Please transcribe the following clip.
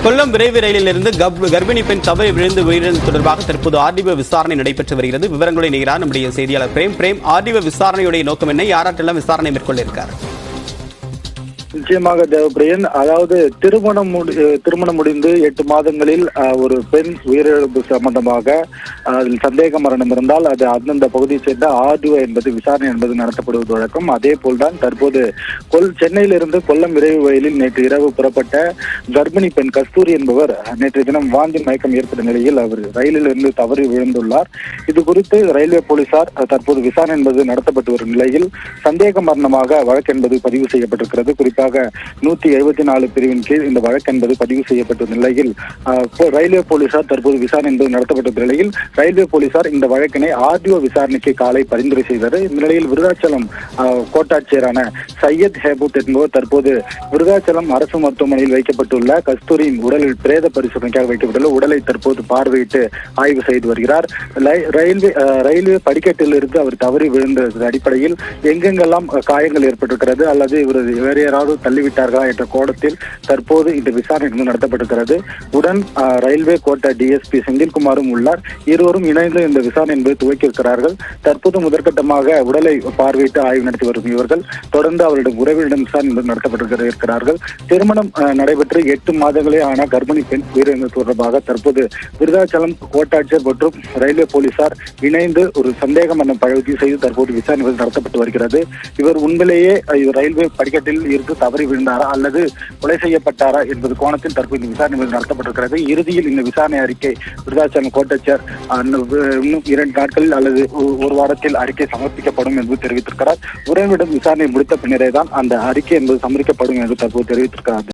கொல்லம் விரைவு ரயிலிலிருந்து கர்ப்பிணி பெண் தவறி விழுந்து உயிரிழந்தது தொடர்பாக தற்போது ஆர்டிஓ விசாரணை நடைபெற்று வருகிறது. விவரங்களை நிகழ்கிறார் நம்முடைய செய்தியாளர் பிரேம். ஆர்டிஓ விசாரணையுடைய நோக்கம் என்ன? யாராட்டெல்லாம் விசாரணை மேற்கொள்ள இருக்காரு? நிச்சயமாக தேவப்பிரியன், அதாவது திருமணம் முடிந்து 8 மாதங்களில் ஒரு பெண் உயிரிழப்பு சம்பந்தமாக அதில் சந்தேக மரணம் இருந்தால் அது அந்தந்த பகுதியை சேர்ந்த ஆர்டிஓ என்பது விசாரணை என்பது நடத்தப்படுவது வழக்கம். அதே போல்தான் தற்போது சென்னையிலிருந்து கொல்லம் விரைவு ரயிலில் நேற்று இரவு புறப்பட்ட கர்ப்பிணி பெண் கஸ்தூரி என்பவர் நேற்று தினம் வாந்தி மயக்கம் ஏற்பட்ட நிலையில் அவர் ரயிலில் இருந்து தவறி விழுந்துள்ளார். இது குறித்து ரயில்வே போலீசார் தற்போது விசாரணை என்பது நடத்தப்பட்டு வரும் நிலையில் சந்தேக மரணமாக வழக்கு என்பது பதிவு செய்யப்பட்டிருக்கிறது. குறிப்பாக 174 பிரிவின் கீழ் இந்த வழக்கு என்பது பதிவு செய்யப்பட்ட நிலையில் ரயில்வே போலீசார் தற்போது விசாரணை என்பது நடத்தப்பட்ட நிலையில் ரயில்வே போலீசார் இந்த வழக்கினை ஆர்டிஓ விசாரணைக்கு காலை பரிந்துரை செய்தது. இந்த நிலையில் விருதாச்சலம் கோட்டாட்சியரான சையத் ஹேபூத் என்பவர் தற்போது விருதாச்சலம் அரசு மருத்துவமனையில் வைக்கப்பட்டுள்ள கஸ்தூரியின் உடலில் பிரேத பரிசோதனைக்காக வைக்கப்பட்டுள்ள உடலை தற்போது பார்வையிட்டு ஆய்வு செய்து வருகிறார். ரயில்வே படிக்கட்டில் இருந்து அவர் தவறி விழுந்த அடிப்படையில் எங்கெங்கெல்லாம் காயங்கள் ஏற்பட்டிருக்கிறது அல்லது இவர் வேறு யாராவது தள்ளிவிட்டார்களா என்ற கோணத்தில் தற்போது இந்த விசாரணை நடத்தப்பட்டிருக்கிறது. உடன் ரயில்வே கோட்ட டிஎஸ்பி செந்தில்குமாரும் உள்ளார். இருவரும் இணைந்து இந்த விசாரணை என்பதை துவக்கியிருக்கிறார்கள். தற்போது முதற்கட்டமாக உடலை பார்வையிட்டு ஆய்வு நடத்தி வரும் இவர்கள் தொடர்ந்து அவரிடம் உறவினரிடம் விசாரணை என்பது நடத்தப்பட்டிருக்கிறார்கள். திருமணம் நடைபெற்று 8 மாதங்களே ஆன கர்ப்பிணி பெண் உயிரிழந்தது தொடர்பாக தற்போது விருதாச்சலம் கோட்டாட்சியர் மற்றும் ரயில்வே போலீசார் இணைந்து ஒரு சந்தேக மரணம் பதிவு செய்து தற்போது விசாரணை நடத்தப்பட்டு வருகிறது. இவர் உண்மையிலேயே ரயில்வே படிக்கட்டில் இருந்து தவறி விழுந்தாரா அல்லது கொலை செய்யப்பட்டாரா என்பது கோணத்தில் தற்போது விசாரணை நடத்தப்பட்டிருக்கிறது. இறுதியில் இந்த விசாரணை அறிக்கை விருதாச்சலம் கோட்டாட்சியர் இன்னும் 2 நாட்களில் அல்லது ஒரு வாரத்தில் அறிக்கை சமர்ப்பிக்கப்படும் என்று தெரிவித்திருக்கிறார். உறவிடம் விசாரணை முடித்த பின்னரே தான் அந்த அறிக்கை என்பது சமர்ப்பிக்கப்படும் என்று தற்போது தெரிவித்திருக்கிறார்.